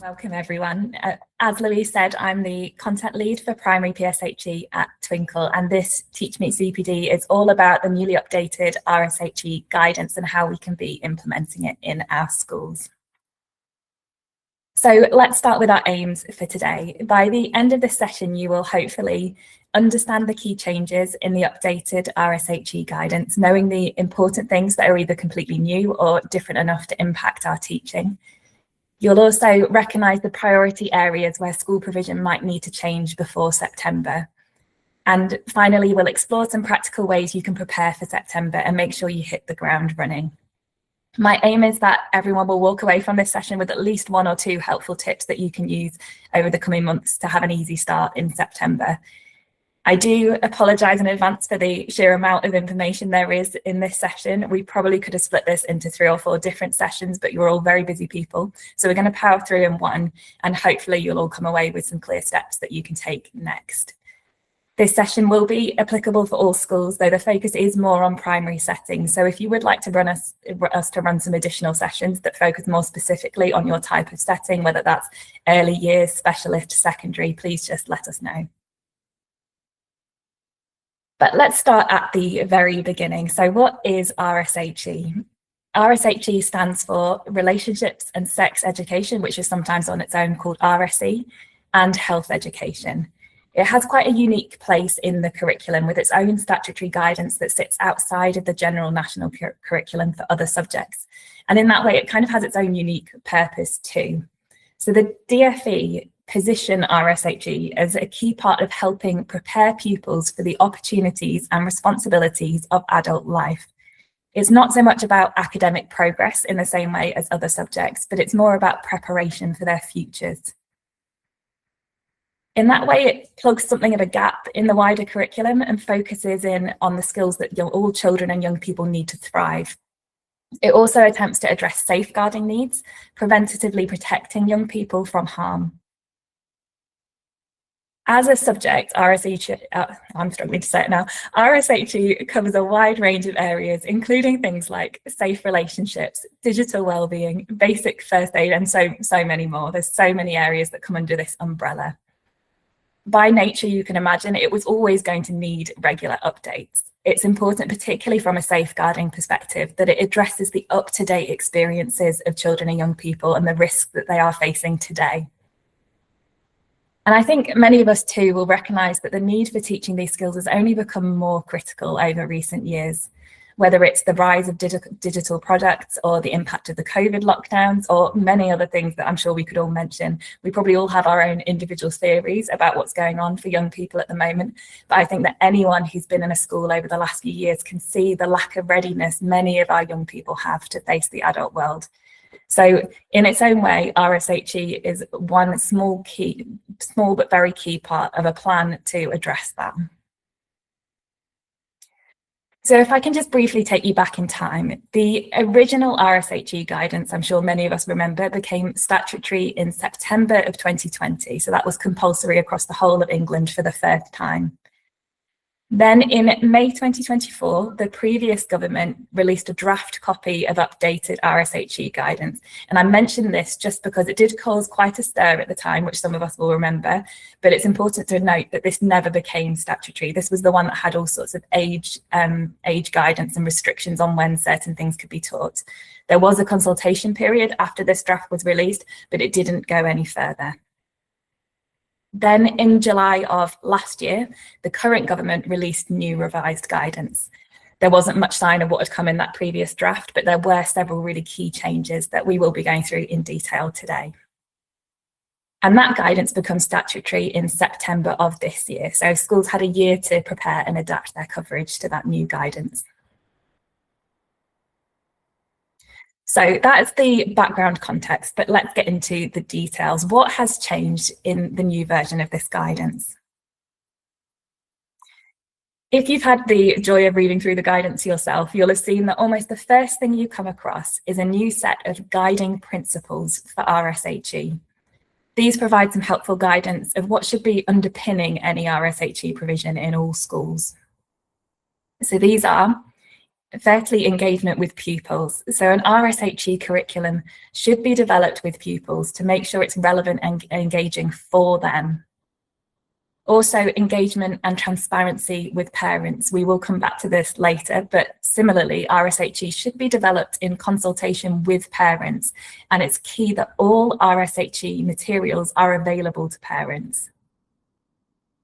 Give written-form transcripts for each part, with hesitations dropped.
Welcome everyone. As Louise said, I'm the content lead for primary PSHE at Twinkl, and this TeachMeet CPD is all about the newly updated RSHE guidance and how we can be implementing it in our schools. So let's start with our aims for today. By the end of this session, you will hopefully understand the key changes in the updated RSHE guidance, knowing the important things that are either completely new or different enough to impact our teaching. You'll also recognise the priority areas where school provision might need to change before September. And finally, we'll explore some practical ways you can prepare for September and make sure you hit the ground running. My aim is that everyone will walk away from this session with at least 1 or 2 helpful tips that you can use over the coming months to have an easy start in September. I do apologise in advance for the sheer amount of information there is in this session. We probably could have split this into 3 or 4 different sessions, but you're all very busy people. So we're going to power through in one, and hopefully you'll all come away with some clear steps that you can take next. This session will be applicable for all schools, though the focus is more on primary settings. So if you would like to run us to run some additional sessions that focus more specifically on your type of setting, whether that's early years, specialist, secondary, please just let us know. But let's start at the very beginning. So what is RSHE? RSHE stands for Relationships and Sex Education, which is sometimes on its own called RSE, and Health Education. It has quite a unique place in the curriculum with its own statutory guidance that sits outside of the general national curriculum for other subjects. And in that way, it kind of has its own unique purpose too. So the DfE position RSHE as a key part of helping prepare pupils for the opportunities and responsibilities of adult life. It's not so much about academic progress in the same way as other subjects, but it's more about preparation for their futures. In that way, it plugs something of a gap in the wider curriculum and focuses in on the skills that all children and young people need to thrive. It also attempts to address safeguarding needs, preventatively protecting young people from harm. As a subject, I'm struggling to say it now, RSHE covers a wide range of areas, including things like safe relationships, digital wellbeing, basic first aid, and so many more. There's so many areas that come under this umbrella. By nature, you can imagine it was always going to need regular updates. It's important, particularly from a safeguarding perspective, that it addresses the up-to-date experiences of children and young people and the risks that they are facing today. And I think many of us too will recognise that the need for teaching these skills has only become more critical over recent years, whether it's the rise of digital products or the impact of the COVID lockdowns or many other things that I'm sure we could all mention. We probably all have our own individual theories about what's going on for young people at the moment, but I think that anyone who's been in a school over the last few years can see the lack of readiness many of our young people have to face the adult world. So in its own way, RSHE is one small but very key part of a plan to address that. So if I can just briefly take you back in time, the original RSHE guidance, I'm sure many of us remember, became statutory in September of 2020. So that was compulsory across the whole of England for the first time. Then in May 2024, the previous government released a draft copy of updated RSHE guidance. And I mention this just because it did cause quite a stir at the time, which some of us will remember, but it's important to note that this never became statutory. This was the one that had all sorts of age guidance and restrictions on when certain things could be taught. There was a consultation period after this draft was released, but it didn't go any further. Then in July of last year, the current government released new revised guidance. There wasn't much sign of what had come in that previous draft, but there were several really key changes that we will be going through in detail today. And that guidance becomes statutory in September of this year. So schools had a year to prepare and adapt their coverage to that new guidance. So that's the background context, but let's get into the details. What has changed in the new version of this guidance? If you've had the joy of reading through the guidance yourself, you'll have seen that almost the first thing you come across is a new set of guiding principles for RSHE. These provide some helpful guidance of what should be underpinning any RSHE provision in all schools. So these are: Thirdly, engagement with pupils. So an RSHE curriculum should be developed with pupils to make sure it's relevant and engaging for them. Also, engagement and transparency with parents. We will come back to this later, but similarly, RSHE should be developed in consultation with parents, and it's key that all RSHE materials are available to parents.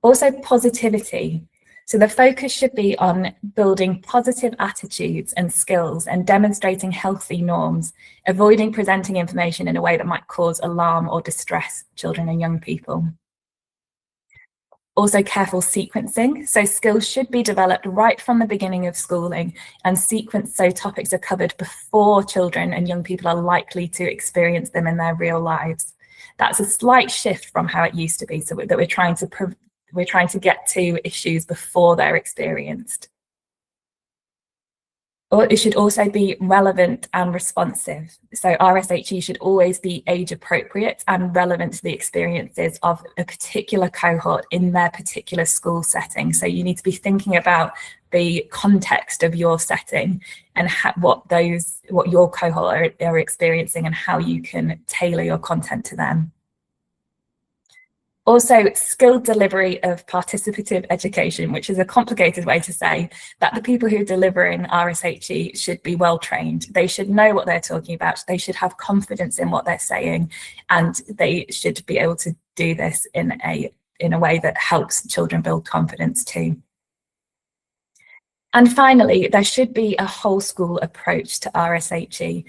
Also, positivity. So the focus should be on building positive attitudes and skills and demonstrating healthy norms, avoiding presenting information in a way that might cause alarm or distress children and young people. Also, careful sequencing. So skills should be developed right from the beginning of schooling and sequenced so topics are covered before children and young people are likely to experience them in their real lives. That's a slight shift from how it used to be, so that we're trying to get to issues before they're experienced. Or it should also be relevant and responsive. So RSHE should always be age appropriate and relevant to the experiences of a particular cohort in their particular school setting. So you need to be thinking about the context of your setting and what your cohort are experiencing and how you can tailor your content to them. Also, skilled delivery of participative education, which is a complicated way to say that the people who are delivering RSHE should be well trained. They should know what they're talking about. They should have confidence in what they're saying, and they should be able to do this in a way that helps children build confidence too. And finally, there should be a whole school approach to RSHE.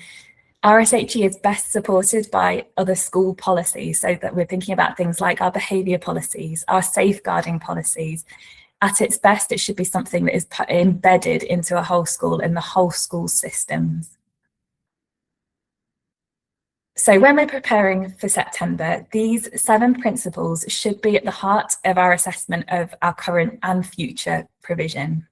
RSHE is best supported by other school policies, so that we're thinking about things like our behaviour policies, our safeguarding policies. At its best, it should be something that is embedded into a whole school and the whole school systems. So when we're preparing for September, these 7 principles should be at the heart of our assessment of our current and future provision.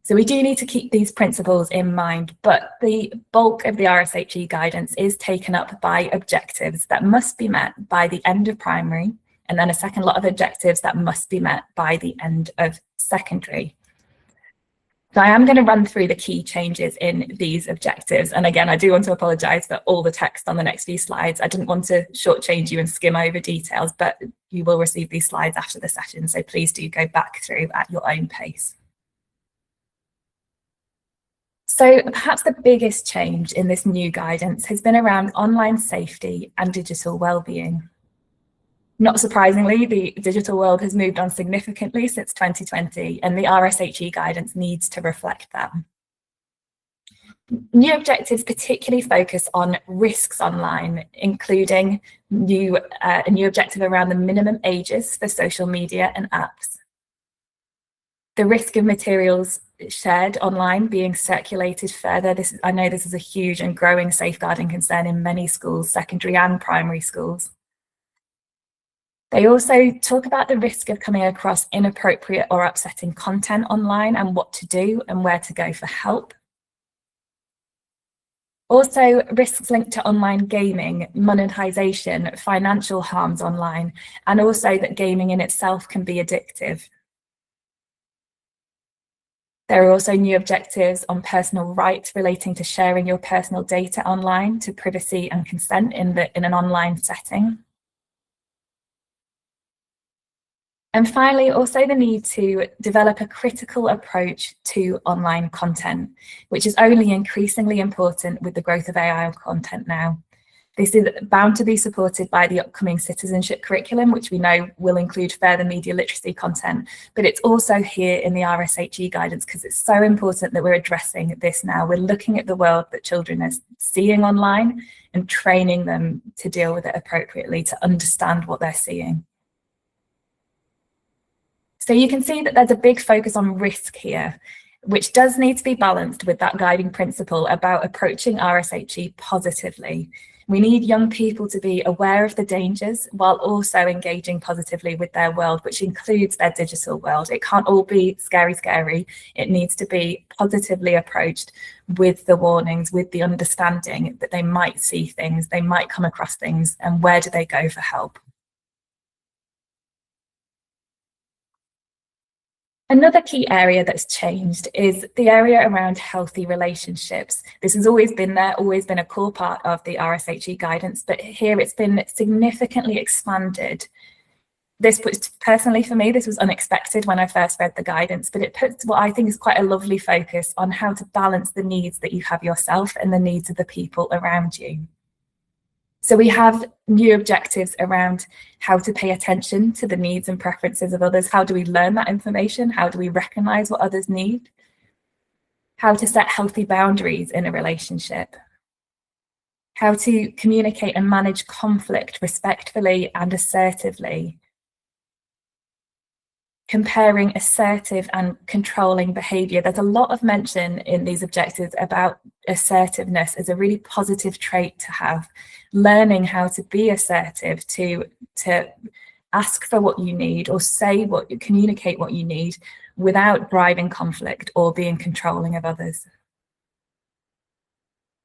So we do need to keep these principles in mind, but the bulk of the RSHE guidance is taken up by objectives that must be met by the end of primary, and then a second lot of objectives that must be met by the end of secondary. So I am going to run through the key changes in these objectives. And again, I do want to apologise for all the text on the next few slides. I didn't want to shortchange you and skim over details, but you will receive these slides after the session. So please do go back through at your own pace. So perhaps the biggest change in this new guidance has been around online safety and digital wellbeing. Not surprisingly, the digital world has moved on significantly since 2020, and the RSHE guidance needs to reflect that. New objectives particularly focus on risks online, including a new objective around the minimum ages for social media and apps. The risk of materials shared online being circulated further. I know this is a huge and growing safeguarding concern in many schools, secondary and primary schools. They also talk about the risk of coming across inappropriate or upsetting content online and what to do and where to go for help. Also, risks linked to online gaming, monetization, financial harms online, and also that gaming in itself can be addictive. There are also new objectives on personal rights relating to sharing your personal data online, to privacy and consent in an online setting. And finally, also the need to develop a critical approach to online content, which is only increasingly important with the growth of AI content now. This is bound to be supported by the upcoming citizenship curriculum, which we know will include further media literacy content, but it's also here in the RSHE guidance because it's so important that we're addressing this now. We're looking at the world that children are seeing online and training them to deal with it appropriately, to understand what they're seeing. So you can see that there's a big focus on risk here, which does need to be balanced with that guiding principle about approaching RSHE positively. We need young people to be aware of the dangers while also engaging positively with their world, which includes their digital world. It can't all be scary, scary. It needs to be positively approached with the warnings, with the understanding that they might see things, they might come across things, and where do they go for help? Another key area that's changed is the area around healthy relationships. This has always been there, always been a core part of the RSHE guidance, but here it's been significantly expanded. This puts, personally for me, this was unexpected when I first read the guidance, but it puts what I think is quite a lovely focus on how to balance the needs that you have yourself and the needs of the people around you. So we have new objectives around how to pay attention to the needs and preferences of others. How do we learn that information? How do we recognize what others need? How to set healthy boundaries in a relationship? How to communicate and manage conflict respectfully and assertively? Comparing assertive and controlling behaviour. There's a lot of mention in these objectives about assertiveness as a really positive trait to have. Learning how to be assertive, to ask for what you need or communicate what you need without driving conflict or being controlling of others.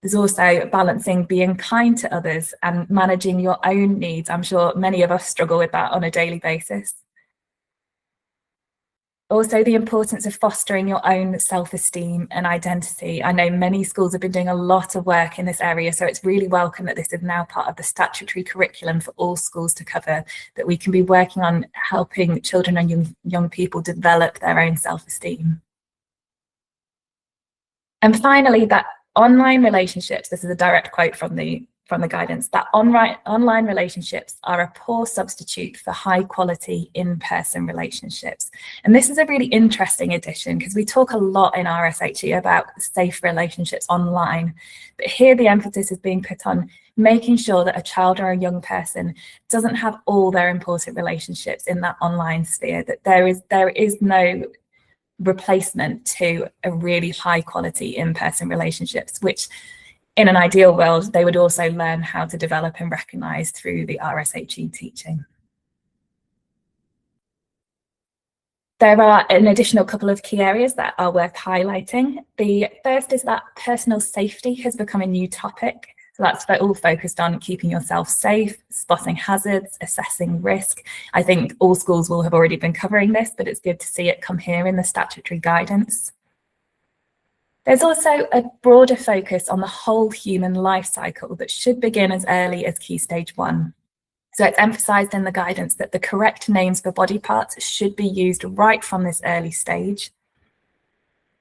There's also balancing being kind to others and managing your own needs. I'm sure many of us struggle with that on a daily basis. Also, the importance of fostering your own self-esteem and identity. I know many schools have been doing a lot of work in this area, so it's really welcome that this is now part of the statutory curriculum for all schools to cover, that we can be working on helping children and young people develop their own self-esteem. And finally, that online relationships, this is a direct quote from the guidance, that online relationships are a poor substitute for high quality in-person relationships. And this is a really interesting addition because we talk a lot in RSHE about safe relationships online, but here the emphasis is being put on making sure that a child or a young person doesn't have all their important relationships in that online sphere, that there is no replacement to a really high quality in-person relationships, which in an ideal world, they would also learn how to develop and recognise through the RSHE teaching. There are an additional couple of key areas that are worth highlighting. The first is that personal safety has become a new topic. So that's all focused on keeping yourself safe, spotting hazards, assessing risk. I think all schools will have already been covering this, but it's good to see it come here in the statutory guidance. There's also a broader focus on the whole human life cycle that should begin as early as Key Stage 1. So it's emphasised in the guidance that the correct names for body parts should be used right from this early stage.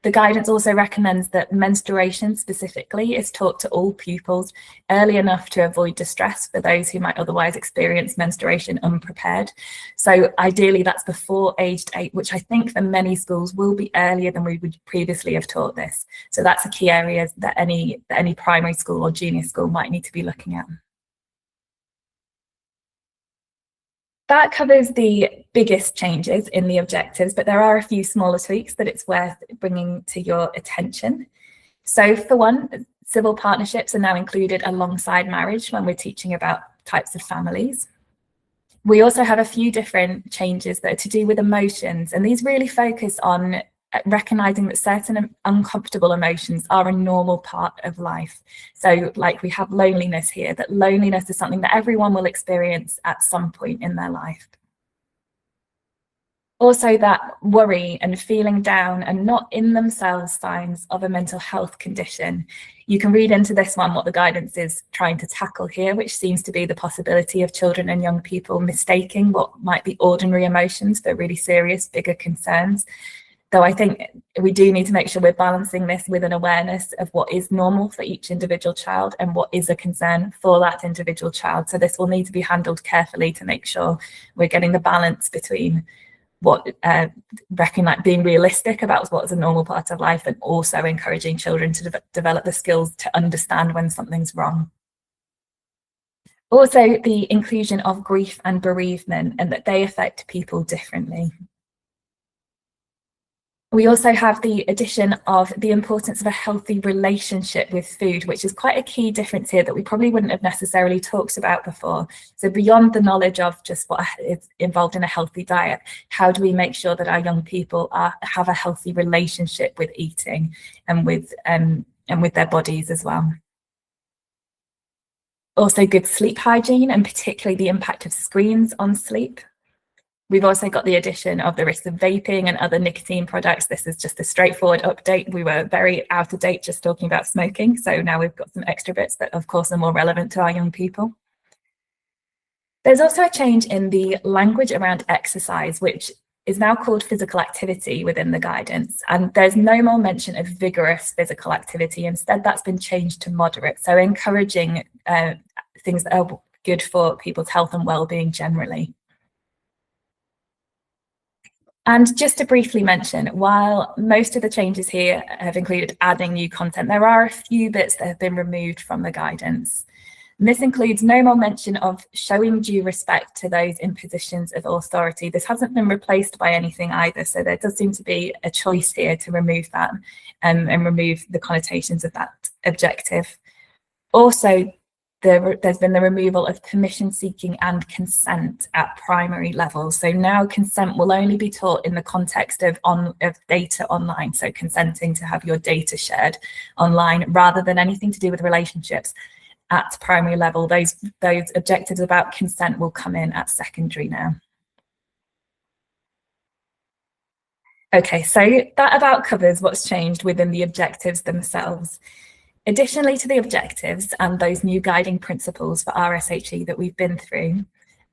The guidance also recommends that menstruation specifically is taught to all pupils early enough to avoid distress for those who might otherwise experience menstruation unprepared. So ideally that's before aged 8, which I think for many schools will be earlier than we would previously have taught this. So that's a key area that any primary school or junior school might need to be looking at. That covers the biggest changes in the objectives, but there are a few smaller tweaks that it's worth bringing to your attention. So for one, civil partnerships are now included alongside marriage when we're teaching about types of families. We also have a few different changes that are to do with emotions, and these really focus on recognizing that certain uncomfortable emotions are a normal part of life. So like we have loneliness here, that loneliness is something that everyone will experience at some point in their life. Also that worry and feeling down are not in themselves signs of a mental health condition. You can read into this one what the guidance is trying to tackle here, which seems to be the possibility of children and young people mistaking what might be ordinary emotions for really serious, bigger concerns. So I think we do need to make sure we're balancing this with an awareness of what is normal for each individual child and what is a concern for that individual child. So this will need to be handled carefully to make sure we're getting the balance between what being realistic about what's a normal part of life and also encouraging children to develop the skills to understand when something's wrong. Also, the inclusion of grief and bereavement and that they affect people differently. We also have the addition of the importance of a healthy relationship with food, which is quite a key difference here that we probably wouldn't have necessarily talked about before. So beyond the knowledge of just what is involved in a healthy diet, how do we make sure that our young people have a healthy relationship with eating and with their bodies as well? Also good sleep hygiene, and particularly the impact of screens on sleep. We've also got the addition of the risks of vaping and other nicotine products. This is just a straightforward update. We were very out of date just talking about smoking. So now we've got some extra bits that, of course, are more relevant to our young people. There's also a change in the language around exercise, which is now called physical activity within the guidance. And there's no more mention of vigorous physical activity. Instead, that's been changed to moderate. So encouraging things that are good for people's health and well-being generally. And just to briefly mention, while most of the changes here have included adding new content, there are a few bits that have been removed from the guidance. And this includes no more mention of showing due respect to those in positions of authority. This hasn't been replaced by anything either, so there does seem to be a choice here to remove that and remove the connotations of that objective. Also, there's been the removal of permission seeking and consent at primary level. So now consent will only be taught in the context of data online. So consenting to have your data shared online rather than anything to do with relationships at primary level. Those objectives about consent will come in at secondary now. Okay, so that about covers what's changed within the objectives themselves. Additionally to the objectives and those new guiding principles for RSHE that we've been through,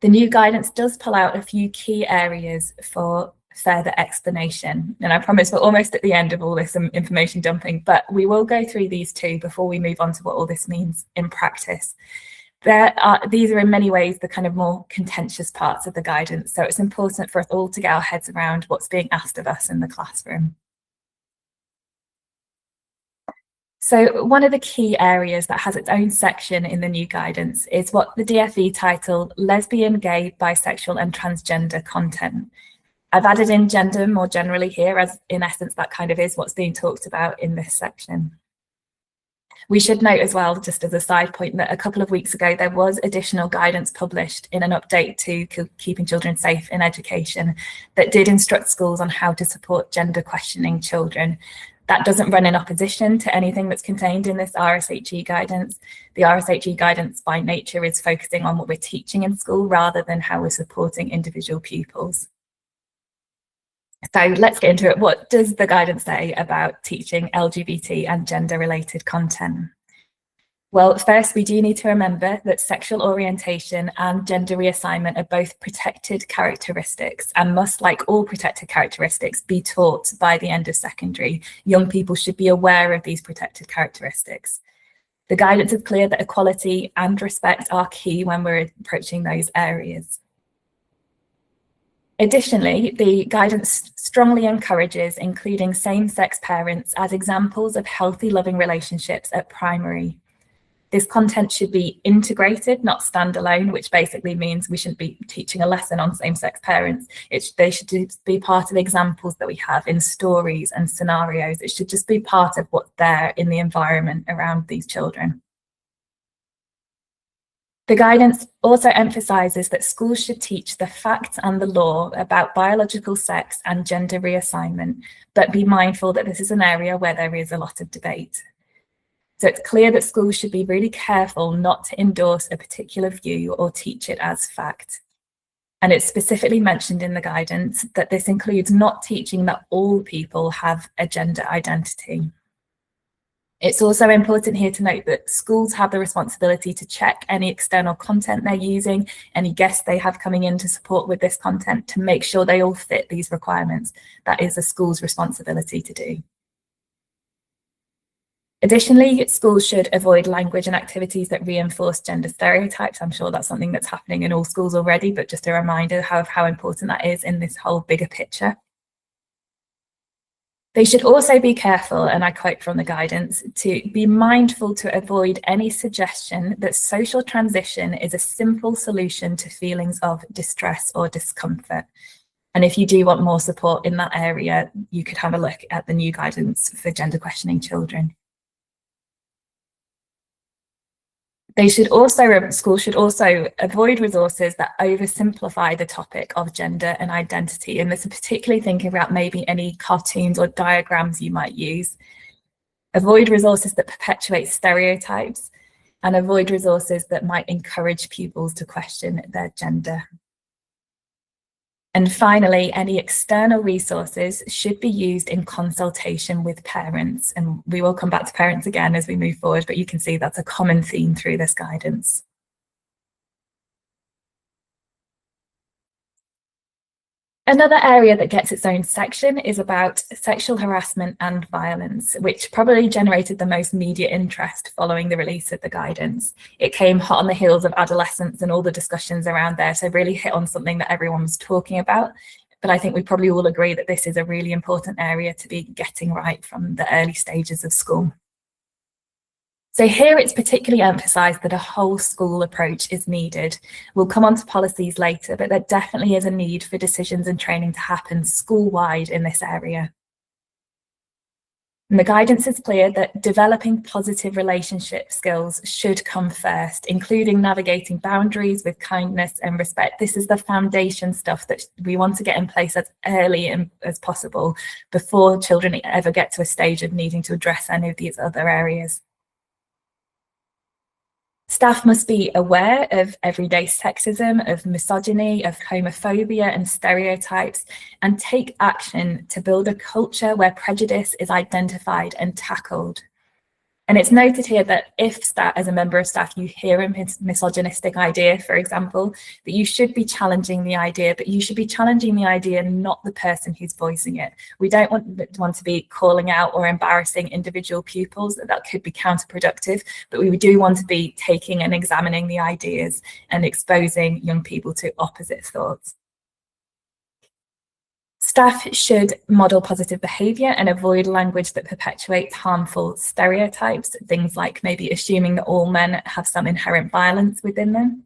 the new guidance does pull out a few key areas for further explanation. And I promise we're almost at the end of all this information dumping, but we will go through these two before we move on to what all this means in practice. These are in many ways the kind of more contentious parts of the guidance. So it's important for us all to get our heads around what's being asked of us in the classroom. So one of the key areas that has its own section in the new guidance is what the DfE titled lesbian, gay, bisexual and transgender content. I've added in gender more generally here, as in essence that kind of is what's being talked about in this section. We should note as well, just as a side point, that a couple of weeks ago there was additional guidance published in an update to Keeping Children Safe in Education that did instruct schools on how to support gender questioning children. That doesn't run in opposition to anything that's contained in this RSHE guidance. The RSHE guidance by nature is focusing on what we're teaching in school rather than how we're supporting individual pupils. So let's get into it. What does the guidance say about teaching LGBT and gender-related content? Well, first, we do need to remember that sexual orientation and gender reassignment are both protected characteristics and must, like all protected characteristics, be taught by the end of secondary. Young people should be aware of these protected characteristics. The guidance is clear that equality and respect are key when we're approaching those areas. Additionally, the guidance strongly encourages including same-sex parents as examples of healthy, loving relationships at primary. This content should be integrated, not standalone, which basically means we shouldn't be teaching a lesson on same-sex parents. They should be part of examples that we have in stories and scenarios. It should just be part of what's there in the environment around these children. The guidance also emphasises that schools should teach the facts and the law about biological sex and gender reassignment, but be mindful that this is an area where there is a lot of debate. So it's clear that schools should be really careful not to endorse a particular view or teach it as fact. And it's specifically mentioned in the guidance that this includes not teaching that all people have a gender identity. It's also important here to note that schools have the responsibility to check any external content they're using, any guests they have coming in to support with this content to make sure they all fit these requirements. That is a school's responsibility to do. Additionally, schools should avoid language and activities that reinforce gender stereotypes. I'm sure that's something that's happening in all schools already, but just a reminder of how important that is in this whole bigger picture. They should also be careful, and I quote from the guidance, to be mindful to avoid any suggestion that social transition is a simple solution to feelings of distress or discomfort. And if you do want more support in that area, you could have a look at the new guidance for gender questioning children. Schools should also avoid resources that oversimplify the topic of gender and identity. And this is particularly thinking about maybe any cartoons or diagrams you might use. Avoid resources that perpetuate stereotypes and avoid resources that might encourage pupils to question their gender. And finally, any external resources should be used in consultation with parents. And we will come back to parents again as we move forward, but you can see that's a common theme through this guidance. Another area that gets its own section is about sexual harassment and violence, which probably generated the most media interest following the release of the guidance. It came hot on the heels of adolescence and all the discussions around there, so really hit on something that everyone was talking about. But I think we probably all agree that this is a really important area to be getting right from the early stages of school. So here it's particularly emphasised that a whole school approach is needed. We'll come on to policies later, but there definitely is a need for decisions and training to happen school-wide in this area. And the guidance is clear that developing positive relationship skills should come first, including navigating boundaries with kindness and respect. This is the foundation stuff that we want to get in place as early as possible before children ever get to a stage of needing to address any of these other areas. Staff must be aware of everyday sexism, of misogyny, of homophobia and stereotypes, and take action to build a culture where prejudice is identified and tackled. And it's noted here that if as a member of staff, you hear a misogynistic idea, for example, that you should be challenging the idea, but you should be challenging the idea, not the person who's voicing it. We don't want to be calling out or embarrassing individual pupils. That could be counterproductive, but we do want to be taking and examining the ideas and exposing young people to opposite thoughts. Staff should model positive behaviour and avoid language that perpetuates harmful stereotypes, things like maybe assuming that all men have some inherent violence within them.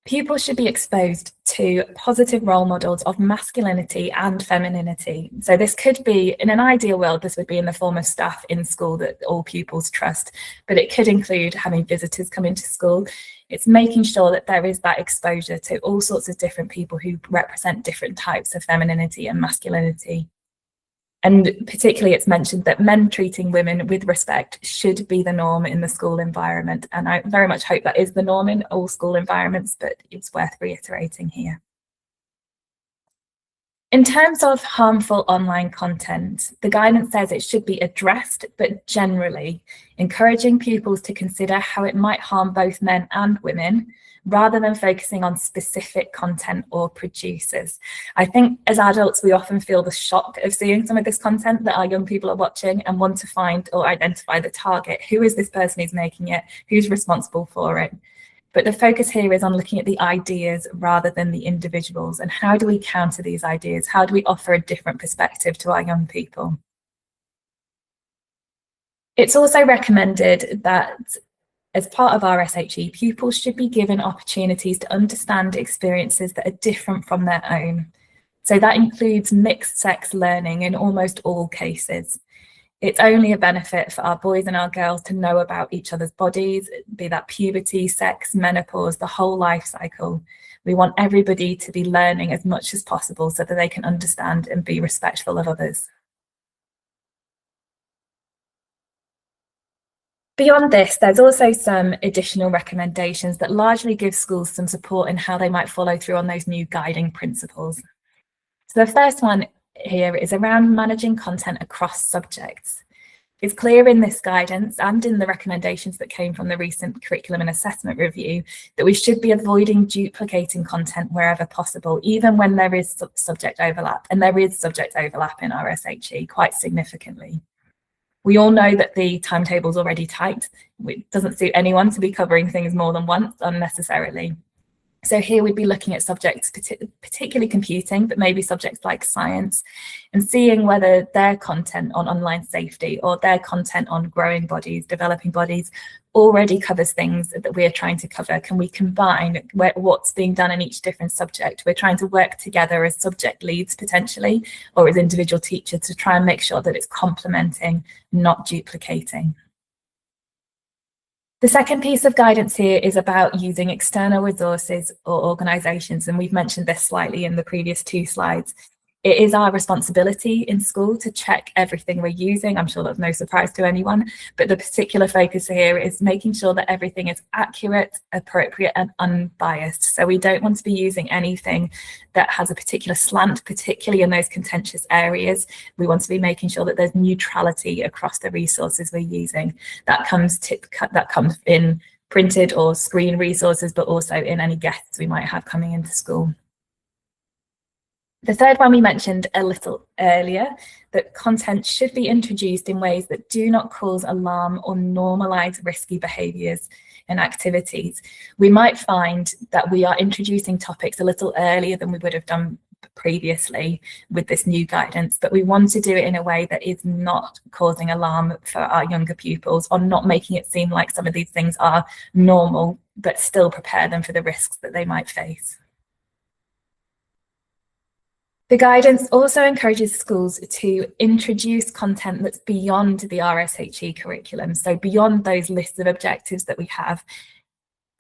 Pupils should be exposed to positive role models of masculinity and femininity. So this could be, in an ideal world, this would be in the form of staff in school that all pupils trust, but it could include having visitors come into school. It's making sure that there is that exposure to all sorts of different people who represent different types of femininity and masculinity. And particularly it's mentioned that men treating women with respect should be the norm in the school environment. And I very much hope that is the norm in all school environments, but it's worth reiterating here. In terms of harmful online content, the guidance says it should be addressed, but generally, encouraging pupils to consider how it might harm both men and women, rather than focusing on specific content or producers. I think as adults, we often feel the shock of seeing some of this content that our young people are watching and want to find or identify the target. Who is this person who's making it? Who's responsible for it? But the focus here is on looking at the ideas rather than the individuals, and how do we counter these ideas? How do we offer a different perspective to our young people? It's also recommended that as part of RSHE, pupils should be given opportunities to understand experiences that are different from their own. So that includes mixed sex learning in almost all cases. It's only a benefit for our boys and our girls to know about each other's bodies, be that puberty, sex, menopause, the whole life cycle. We want everybody to be learning as much as possible so that they can understand and be respectful of others. Beyond this, there's also some additional recommendations that largely give schools some support in how they might follow through on those new guiding principles. So the first one here is around managing content across subjects. It's clear in this guidance and in the recommendations that came from the recent curriculum and assessment review that we should be avoiding duplicating content wherever possible, even when there is subject overlap, and there is subject overlap in RSHE quite significantly. We all know that the timetable's already tight. It doesn't suit anyone to be covering things more than once unnecessarily. So here we'd be looking at subjects, particularly computing, but maybe subjects like science, and seeing whether their content on online safety or their content on growing bodies, developing bodies, already covers things that we're trying to cover. Can we combine what's being done in each different subject? We're trying to work together as subject leads potentially, or as individual teachers, to try and make sure that it's complementing, not duplicating. The second piece of guidance here is about using external resources or organisations, and we've mentioned this slightly in the previous two slides. It is our responsibility in school to check everything we're using. I'm sure that's no surprise to anyone, but the particular focus here is making sure that everything is accurate, appropriate, and unbiased. So we don't want to be using anything that has a particular slant, particularly in those contentious areas. We want to be making sure that there's neutrality across the resources we're using. That comes in printed or screen resources, but also in any guests we might have coming into school. The third one we mentioned a little earlier, that content should be introduced in ways that do not cause alarm or normalise risky behaviours and activities. We might find that we are introducing topics a little earlier than we would have done previously with this new guidance, but we want to do it in a way that is not causing alarm for our younger pupils, or not making it seem like some of these things are normal, but still prepare them for the risks that they might face. The guidance also encourages schools to introduce content that's beyond the RSHE curriculum, so beyond those lists of objectives that we have,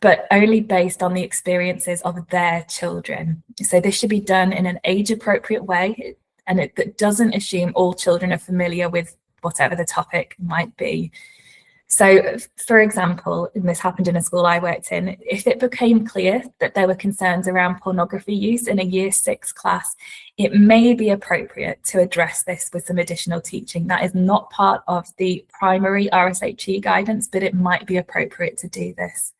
but only based on the experiences of their children. So this should be done in an age-appropriate way, and that doesn't assume all children are familiar with whatever the topic might be. So, for example, and this happened in a school I worked in, if it became clear that there were concerns around pornography use in a Year 6 class, it may be appropriate to address this with some additional teaching. That is not part of the primary RSHE guidance, but it might be appropriate to do this.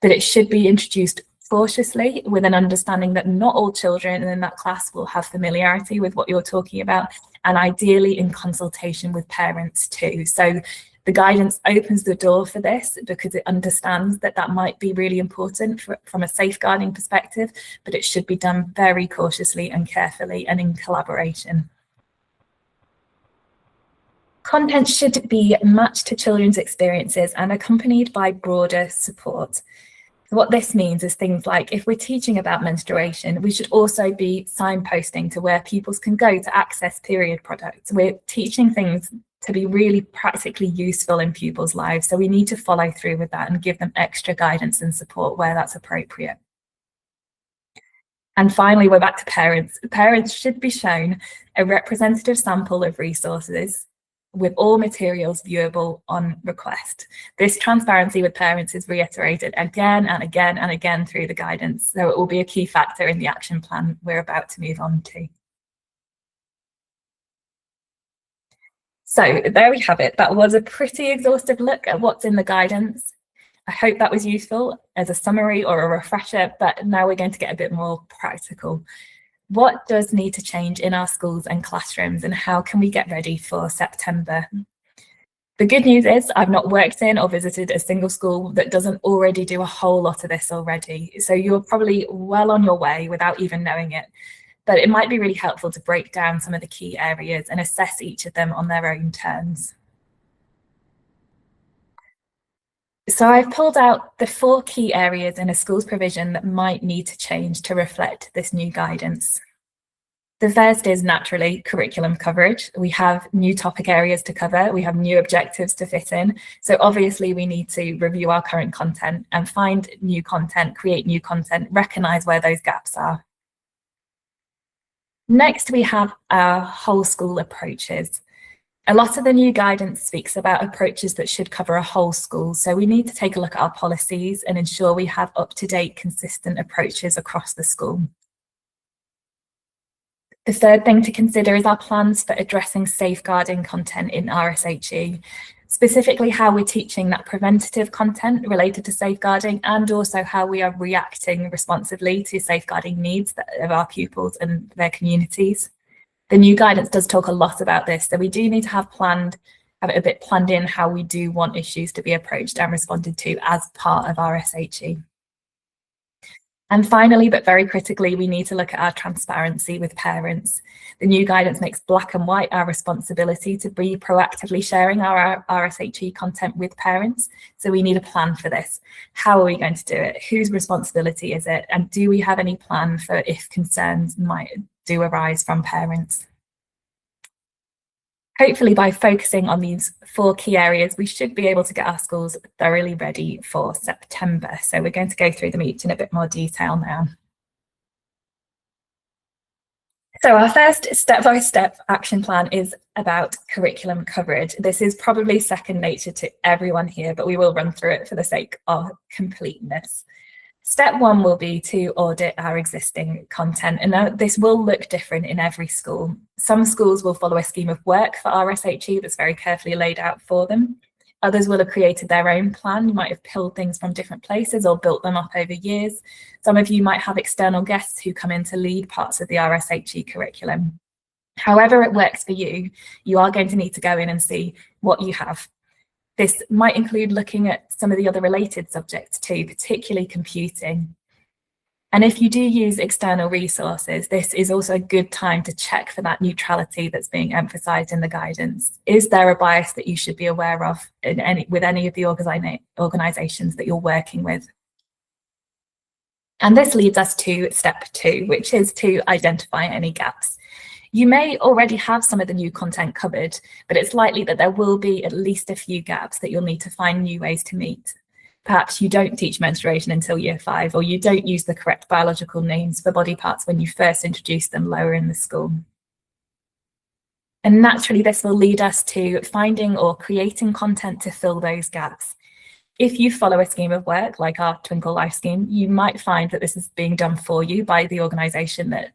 But it should be introduced cautiously, with an understanding that not all children in that class will have familiarity with what you're talking about, and ideally in consultation with parents too. So the guidance opens the door for this because it understands that that might be really important from a safeguarding perspective, but it should be done very cautiously and carefully and in collaboration. Content should be matched to children's experiences and accompanied by broader support. What this means is things like, if we're teaching about menstruation, we should also be signposting to where pupils can go to access period products. We're teaching things to be really practically useful in pupils' lives, so we need to follow through with that and give them extra guidance and support where that's appropriate. And finally, we're back to parents. Parents should be shown a representative sample of resources with all materials viewable on request. This transparency with parents is reiterated again and again and again through the guidance, so it will be a key factor in the action plan we're about to move on to. So there we have it. That was a pretty exhaustive look at what's in the guidance. I hope that was useful as a summary or a refresher, but now we're going to get a bit more practical. What does need to change in our schools and classrooms, and how can we get ready for September? The good news is I've not worked in or visited a single school that doesn't already do a whole lot of this already. So you're probably well on your way without even knowing it. But it might be really helpful to break down some of the key areas and assess each of them on their own terms. So I've pulled out the 4 key areas in a school's provision that might need to change to reflect this new guidance. The first is naturally curriculum coverage. We have new topic areas to cover, we have new objectives to fit in. So obviously we need to review our current content and find new content, create new content, recognise where those gaps are. Next, we have our whole school approaches. A lot of the new guidance speaks about approaches that should cover a whole school, so we need to take a look at our policies and ensure we have up-to-date, consistent approaches across the school. The third thing to consider is our plans for addressing safeguarding content in RSHE, specifically how we're teaching that preventative content related to safeguarding, and also how we are reacting responsively to safeguarding needs of our pupils and their communities. The new guidance does talk a lot about this, so we do need to have it a bit planned in how we do want issues to be approached and responded to as part of RSHE. And finally, but very critically, we need to look at our transparency with parents. The new guidance makes black and white our responsibility to be proactively sharing our RSHE content with parents. So we need a plan for this. How are we going to do it? Whose responsibility is it? And do we have any plan for if concerns might do arise from parents? Hopefully, by focusing on these 4 key areas, we should be able to get our schools thoroughly ready for September. So we're going to go through them each in a bit more detail now. So our first step-by-step action plan is about curriculum coverage. This is probably second nature to everyone here, but we will run through it for the sake of completeness. Step one will be to audit our existing content, and now this will look different in every school. Some schools will follow a scheme of work for RSHE that's very carefully laid out for them. Others will have created their own plan. You might have pulled things from different places or built them up over years. Some of you might have external guests who come in to lead parts of the RSHE curriculum. However it works for you, you are going to need to go in and see what you have. This might include looking at some of the other related subjects too, particularly computing. And if you do use external resources, this is also a good time to check for that neutrality that's being emphasised in the guidance. Is there a bias that you should be aware of with any of the organisations that you're working with? And this leads us to step two, which is to identify any gaps. You may already have some of the new content covered, but it's likely that there will be at least a few gaps that you'll need to find new ways to meet. Perhaps you don't teach menstruation until year 5, or you don't use the correct biological names for body parts when you first introduce them lower in the school. And naturally, this will lead us to finding or creating content to fill those gaps. If you follow a scheme of work like our Twinkl Life scheme, you might find that this is being done for you by the organisation that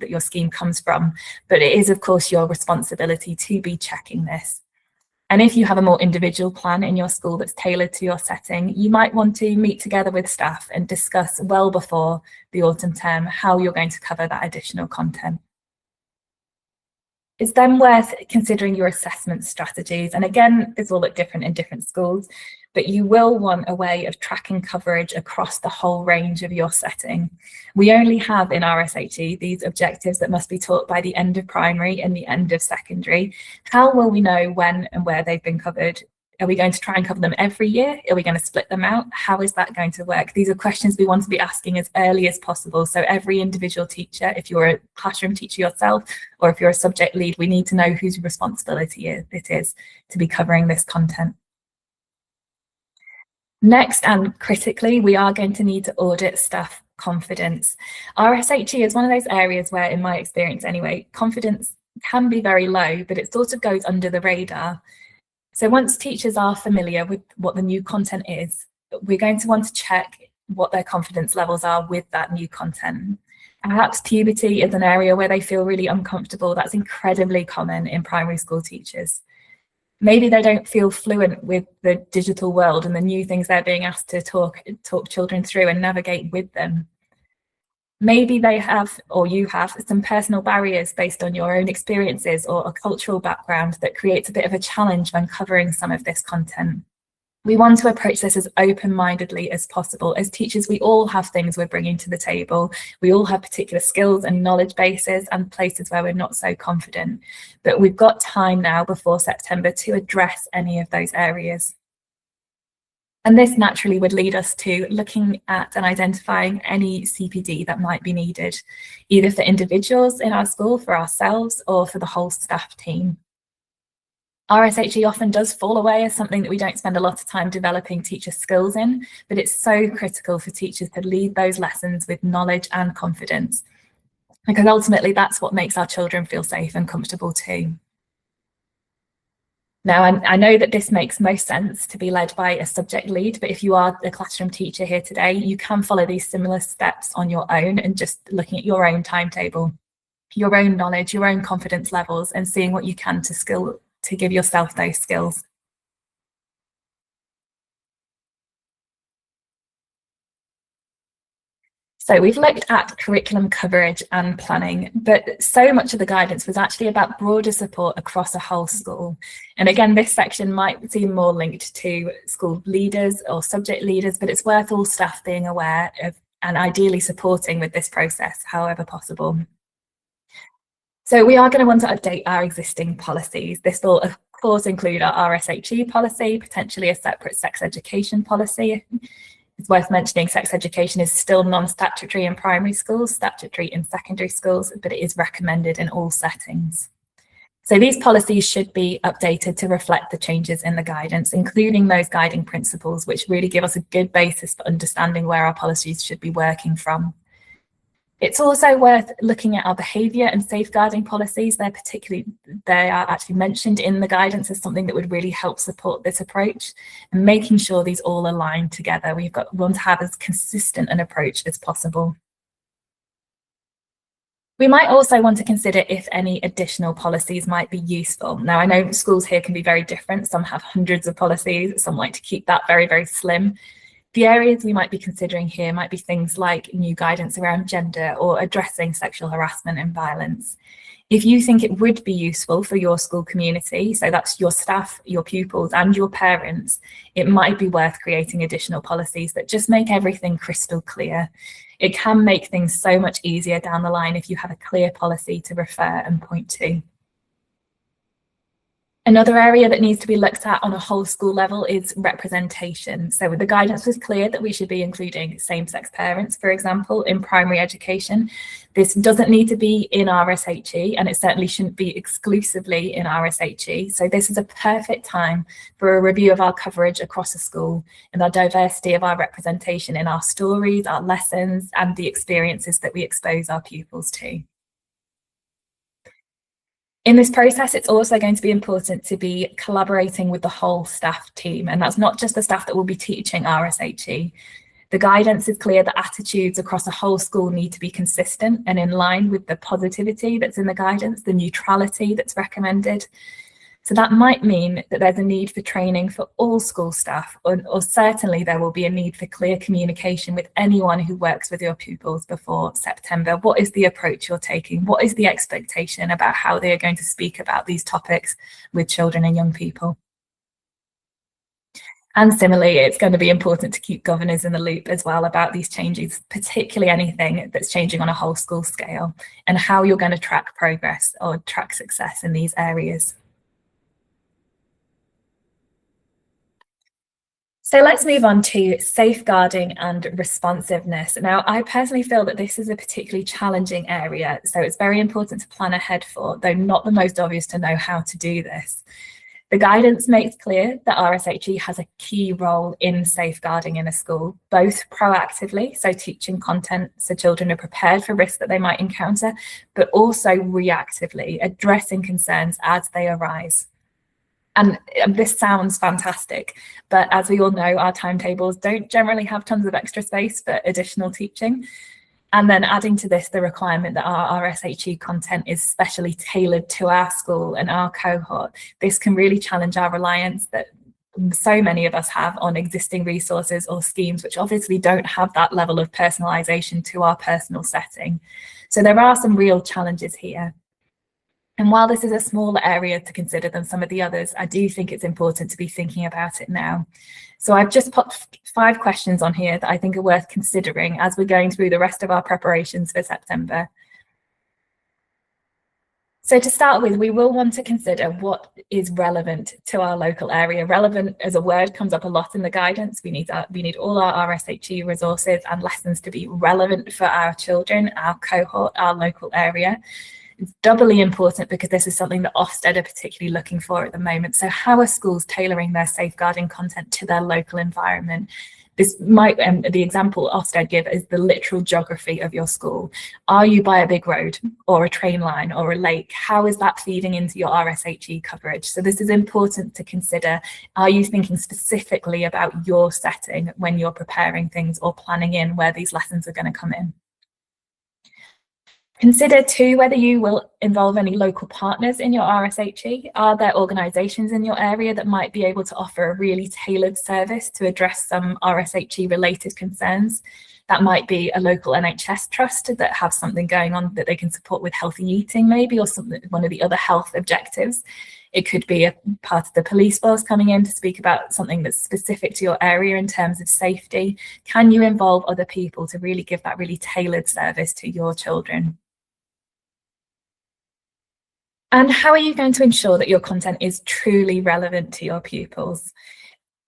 your scheme comes from, but it is of course your responsibility to be checking this. And if you have a more individual plan in your school that's tailored to your setting, you might want to meet together with staff and discuss well before the autumn term how you're going to cover that additional content. It's then worth considering your assessment strategies. And again, this will look different in different schools, but you will want a way of tracking coverage across the whole range of your setting. We only have in RSHE these objectives that must be taught by the end of primary and the end of secondary. How will we know when and where they've been covered? Are we going to try and cover them every year? Are we going to split them out? How is that going to work? These are questions we want to be asking as early as possible. So every individual teacher, if you're a classroom teacher yourself, or if you're a subject lead, we need to know whose responsibility it is to be covering this content. Next, and critically, we are going to need to audit staff confidence. RSHE is one of those areas where, in my experience anyway, confidence can be very low, but it sort of goes under the radar. So once teachers are familiar with what the new content is, we're going to want to check what their confidence levels are with that new content. Perhaps puberty is an area where they feel really uncomfortable. That's incredibly common in primary school teachers. Maybe they don't feel fluent with the digital world and the new things they're being asked to talk children through and navigate with them. Maybe they have, or you have, some personal barriers based on your own experiences or a cultural background that creates a bit of a challenge when covering some of this content. We want to approach this as open-mindedly as possible. As teachers, we all have things we're bringing to the table. We all have particular skills and knowledge bases and places where we're not so confident. But we've got time now before September to address any of those areas. And this naturally would lead us to looking at and identifying any CPD that might be needed, either for individuals in our school, for ourselves, or for the whole staff team. RSHE often does fall away as something that we don't spend a lot of time developing teacher skills in, but it's so critical for teachers to lead those lessons with knowledge and confidence, because ultimately that's what makes our children feel safe and comfortable too. Now, I know that this makes most sense to be led by a subject lead, but if you are a classroom teacher here today, you can follow these similar steps on your own and just looking at your own timetable, your own knowledge, your own confidence levels, and seeing what you can to give yourself those skills. So we've looked at curriculum coverage and planning, but so much of the guidance was actually about broader support across a whole school. And again, this section might seem more linked to school leaders or subject leaders, but it's worth all staff being aware of and ideally supporting with this process, however possible. So we are going to want to update our existing policies. This will, of course, include our RSHE policy, potentially a separate sex education policy. It's worth mentioning sex education is still non-statutory in primary schools, statutory in secondary schools, but it is recommended in all settings. So these policies should be updated to reflect the changes in the guidance, including those guiding principles, which really give us a good basis for understanding where our policies should be working from. It's also worth looking at our behaviour and safeguarding policies. They are actually mentioned in the guidance as something that would really help support this approach, and making sure these all align together. We want to have as consistent an approach as possible. We might also want to consider if any additional policies might be useful. Now, I know schools here can be very different. Some have hundreds of policies, some like to keep that very, very slim. The areas we might be considering here might be things like new guidance around gender or addressing sexual harassment and violence. If you think it would be useful for your school community, so that's your staff, your pupils and your parents, it might be worth creating additional policies that just make everything crystal clear. It can make things so much easier down the line if you have a clear policy to refer and point to. Another area that needs to be looked at on a whole school level is representation. So the guidance was clear that we should be including same-sex parents, for example, in primary education. This doesn't need to be in RSHE, and it certainly shouldn't be exclusively in RSHE. So this is a perfect time for a review of our coverage across the school and our diversity of our representation in our stories, our lessons, and the experiences that we expose our pupils to. In this process, it's also going to be important to be collaborating with the whole staff team, and that's not just the staff that will be teaching RSHE. The guidance is clear that attitudes across the whole school need to be consistent and in line with the positivity that's in the guidance, the neutrality that's recommended. So that might mean that there's a need for training for all school staff, or certainly there will be a need for clear communication with anyone who works with your pupils before September. What is the approach you're taking? What is the expectation about how they are going to speak about these topics with children and young people? And similarly, it's going to be important to keep governors in the loop as well about these changes, particularly anything that's changing on a whole school scale, and how you're going to track progress or track success in these areas. So let's move on to safeguarding and responsiveness. Now, I personally feel that this is a particularly challenging area, so it's very important to plan ahead for, though not the most obvious to know how to do this. The guidance makes clear that RSHE has a key role in safeguarding in a school, both proactively, so teaching content so children are prepared for risks that they might encounter, but also reactively, addressing concerns as they arise. And this sounds fantastic, but as we all know, our timetables don't generally have tons of extra space for additional teaching. And then adding to this the requirement that our RSHE content is specially tailored to our school and our cohort. This can really challenge our reliance that so many of us have on existing resources or schemes, which obviously don't have that level of personalisation to our personal setting. So there are some real challenges here. And while this is a smaller area to consider than some of the others, I do think it's important to be thinking about it now. So I've just put 5 questions on here that I think are worth considering as we're going through the rest of our preparations for September. So to start with, we will want to consider what is relevant to our local area. Relevant as a word comes up a lot in the guidance. We need all our RSHE resources and lessons to be relevant for our children, our cohort, our local area. It's doubly important because this is something that Ofsted are particularly looking for at the moment. So how are schools tailoring their safeguarding content to their local environment? This might, the example Ofsted give is the literal geography of your school. Are you by a big road or a train line or a lake? How is that feeding into your RSHE coverage? So this is important to consider. Are you thinking specifically about your setting when you're preparing things or planning in where these lessons are going to come in? Consider too whether you will involve any local partners in your RSHE. Are there organisations in your area that might be able to offer a really tailored service to address some RSHE related concerns? That might be a local NHS trust that have something going on that they can support with healthy eating maybe, or something, one of the other health objectives. It could be a part of the police force coming in to speak about something that's specific to your area in terms of safety. Can you involve other people to really give that really tailored service to your children? And how are you going to ensure that your content is truly relevant to your pupils?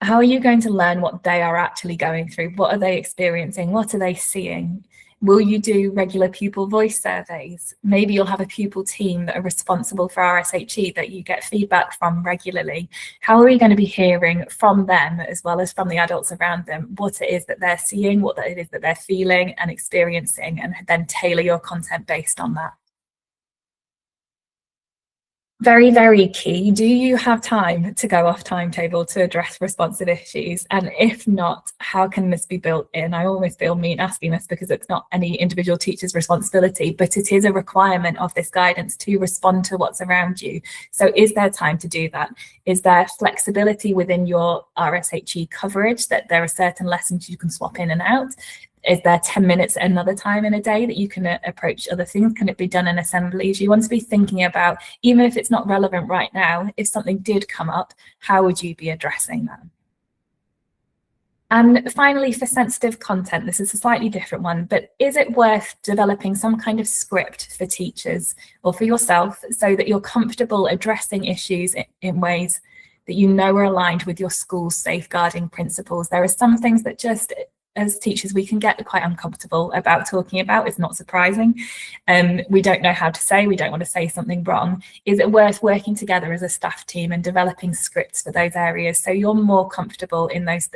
How are you going to learn what they are actually going through? What are they experiencing? What are they seeing? Will you do regular pupil voice surveys? Maybe you'll have a pupil team that are responsible for RSHE that you get feedback from regularly. How are we going to be hearing from them, as well as from the adults around them, what it is that they're seeing, what it is that they're feeling and experiencing, and then tailor your content based on that? Very, very key. Do you have time to go off timetable to address responsive issues? And if not, how can this be built in? I almost feel mean asking this because it's not any individual teacher's responsibility, but it is a requirement of this guidance to respond to what's around you. So is there time to do that? Is there flexibility within your RSHE coverage that there are certain lessons you can swap in and out? Is there 10 minutes at another time in a day that you can approach other things? Can it be done in assemblies? You want to be thinking about, even if it's not relevant right now, if something did come up, how would you be addressing that? And finally, for sensitive content, this is a slightly different one, but is it worth developing some kind of script for teachers or for yourself so that you're comfortable addressing issues in ways that you know are aligned with your school's safeguarding principles? There are some things that just, as teachers, we can get quite uncomfortable about talking about. It's not surprising. We don't know how to say, we don't want to say something wrong. Is it worth working together as a staff team and developing scripts for those areas so you're more comfortable in those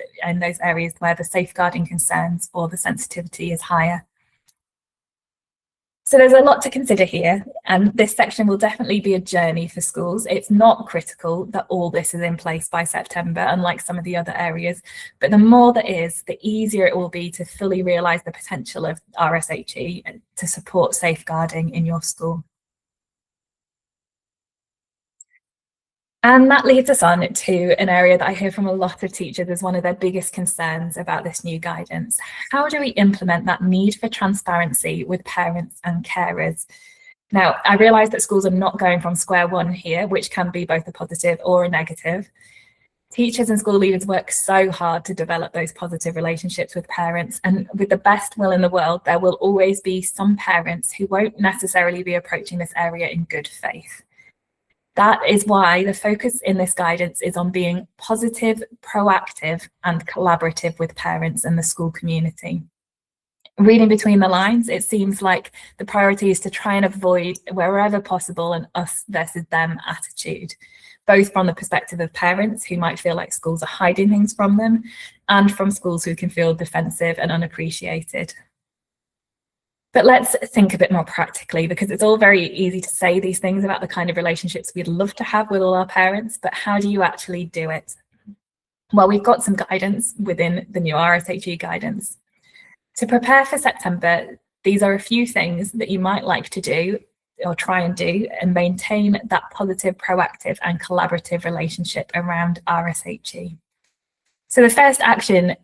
areas where the safeguarding concerns or the sensitivity is higher? So there's a lot to consider here, and this section will definitely be a journey for schools. It's not critical that all this is in place by September, unlike some of the other areas, but the more there is, the easier it will be to fully realise the potential of RSHE and to support safeguarding in your school. And that leads us on to an area that I hear from a lot of teachers as one of their biggest concerns about this new guidance. How do we implement that need for transparency with parents and carers? Now, I realise that schools are not going from square one here, which can be both a positive or a negative. Teachers and school leaders work so hard to develop those positive relationships with parents, and with the best will in the world, there will always be some parents who won't necessarily be approaching this area in good faith. That is why the focus in this guidance is on being positive, proactive, and collaborative with parents and the school community. Reading between the lines, it seems like the priority is to try and avoid, wherever possible, an us versus them attitude, both from the perspective of parents who might feel like schools are hiding things from them, and from schools who can feel defensive and unappreciated. But let's think a bit more practically, because it's all very easy to say these things about the kind of relationships we'd love to have with all our parents, but how do you actually do it? Well, we've got some guidance within the new RSHE guidance. To prepare for September, these are a few things that you might like to do or try and do and maintain that positive, proactive and collaborative relationship around RSHE. So the first action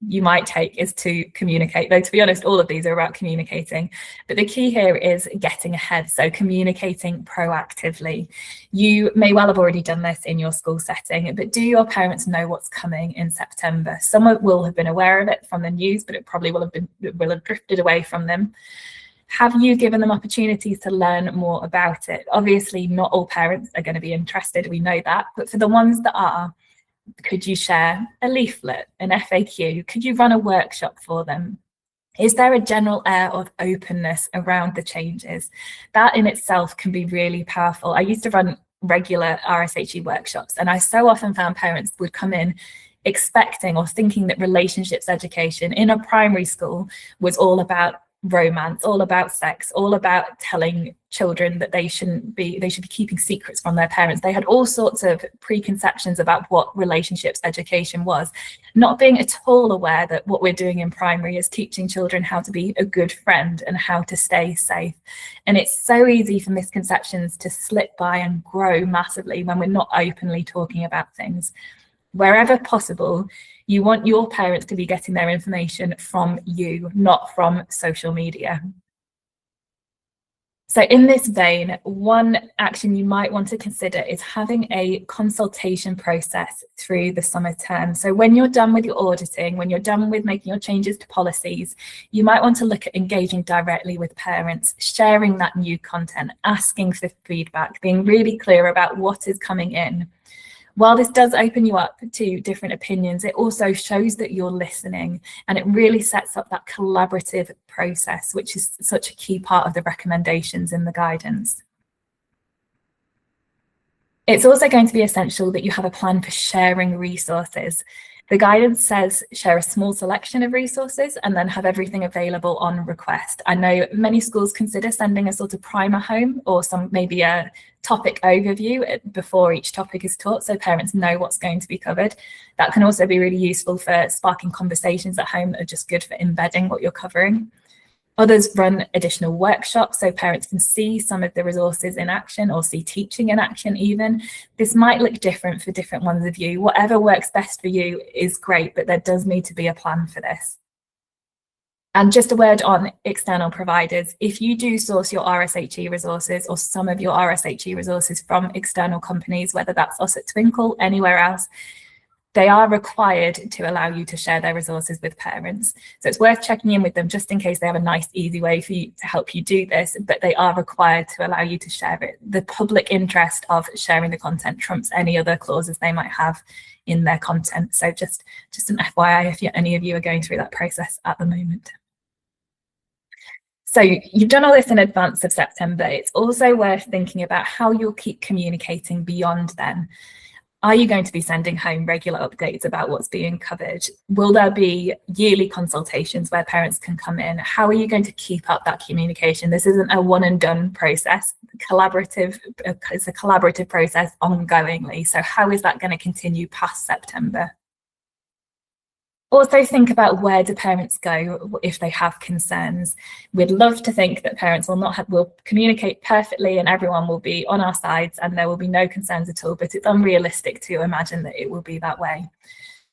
you might take is to communicate, though to be honest all of these are about communicating, but the key here is getting ahead, so communicating proactively. You may well have already done this in your school setting, but do your parents know what's coming in September? Some will have been aware of it from the news, but it probably will have drifted away from them. Have you given them opportunities to learn more about it? Obviously not all parents are going to be interested, we know that, but for the ones that are, could you share a leaflet, an FAQ? Could you run a workshop for them? Is there a general air of openness around the changes? That in itself can be really powerful. I used to run regular RSHE workshops, and I so often found parents would come in expecting or thinking that relationships education in a primary school was all about romance, all about sex, all about telling children that they should be keeping secrets from their parents. They had all sorts of preconceptions about what relationships education was, not being at all aware that what we're doing in primary is teaching children how to be a good friend and how to stay safe. And it's so easy for misconceptions to slip by and grow massively when we're not openly talking about things. Wherever possible, you want your parents to be getting their information from you, not from social media. So in this vein, one action you might want to consider is having a consultation process through the summer term. So when you're done with your auditing, when you're done with making your changes to policies, you might want to look at engaging directly with parents, sharing that new content, asking for feedback, being really clear about what is coming in. While this does open you up to different opinions, it also shows that you're listening, and it really sets up that collaborative process, which is such a key part of the recommendations in the guidance. It's also going to be essential that you have a plan for sharing resources. The guidance says share a small selection of resources and then have everything available on request. I know many schools consider sending a sort of primer home or maybe a topic overview before each topic is taught, so parents know what's going to be covered. That can also be really useful for sparking conversations at home that are just good for embedding what you're covering. Others run additional workshops so parents can see some of the resources in action or see teaching in action even. This might look different for different ones of you. Whatever works best for you is great, but there does need to be a plan for this. And just a word on external providers. If you do source your RSHE resources or some of your RSHE resources from external companies, whether that's us at Twinkl, anywhere else, they are required to allow you to share their resources with parents. So it's worth checking in with them just in case they have a nice, easy way for you to help you do this, but they are required to allow you to share it. The public interest of sharing the content trumps any other clauses they might have in their content. So just an FYI if any of you are going through that process at the moment. So you've done all this in advance of September. It's also worth thinking about how you'll keep communicating beyond then. Are you going to be sending home regular updates about what's being covered? Will there be yearly consultations where parents can come in? How are you going to keep up that communication? This isn't a one and done process. It's a collaborative process ongoingly. So how is that going to continue past September? Also think about where do parents go if they have concerns. We'd love to think that parents will communicate perfectly and everyone will be on our sides and there will be no concerns at all, but it's unrealistic to imagine that it will be that way.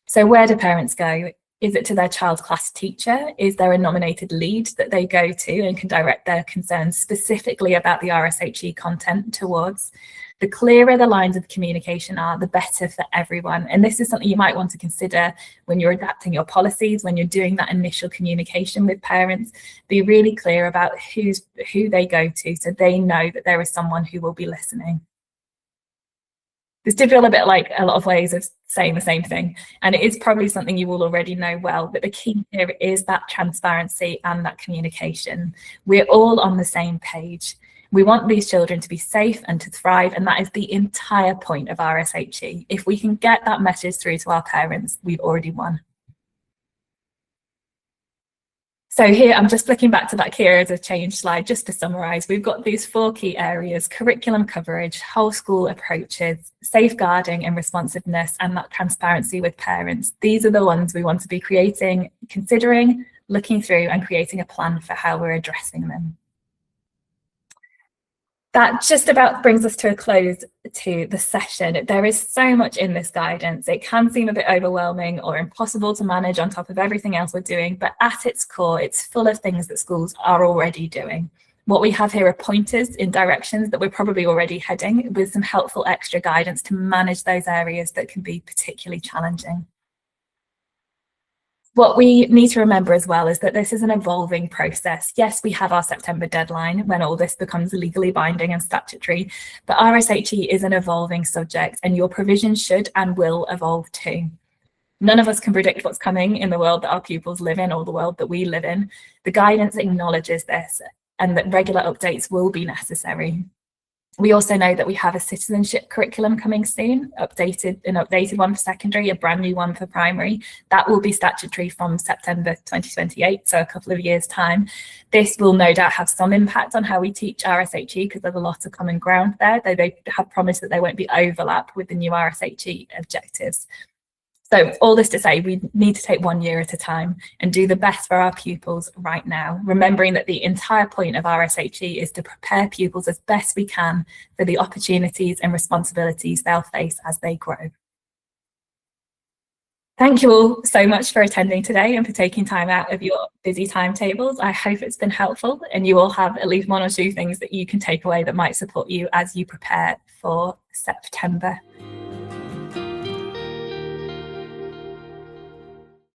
So where do parents go? Is it to their child's class teacher? Is there a nominated lead that they go to and can direct their concerns specifically about the RSHE content towards? The clearer the lines of communication are, the better for everyone. And this is something you might want to consider when you're adapting your policies, when you're doing that initial communication with parents. Be really clear about who they go to so they know that there is someone who will be listening. This did feel a bit like a lot of ways of saying the same thing, and it is probably something you will already know well, but the key here is that transparency and that communication. We're all on the same page. We want these children to be safe and to thrive, and that is the entire point of RSHE. If we can get that message through to our parents, we've already won. So here, I'm just flicking back to that key areas of change slide just to summarise. We've got these 4 key areas: curriculum coverage, whole school approaches, safeguarding and responsiveness, and that transparency with parents. These are the ones we want to be creating, considering, looking through and creating a plan for how we're addressing them. That just about brings us to a close to the session. There is so much in this guidance. It can seem a bit overwhelming or impossible to manage on top of everything else we're doing, but at its core, it's full of things that schools are already doing. What we have here are pointers in directions that we're probably already heading, with some helpful extra guidance to manage those areas that can be particularly challenging. What we need to remember as well is that this is an evolving process. Yes, we have our September deadline when all this becomes legally binding and statutory, but RSHE is an evolving subject and your provision should and will evolve too. None of us can predict what's coming in the world that our pupils live in or the world that we live in. The guidance acknowledges this and that regular updates will be necessary. We also know that we have a citizenship curriculum coming soon, an updated one for secondary, a brand new one for primary. That will be statutory from September 2028, so a couple of years' time. This will no doubt have some impact on how we teach RSHE because there's a lot of common ground there, though they have promised that there won't be overlap with the new RSHE objectives. So all this to say, we need to take 1 year at a time and do the best for our pupils right now, remembering that the entire point of RSHE is to prepare pupils as best we can for the opportunities and responsibilities they'll face as they grow. Thank you all so much for attending today and for taking time out of your busy timetables. I hope it's been helpful and you all have at least 1 or 2 things that you can take away that might support you as you prepare for September.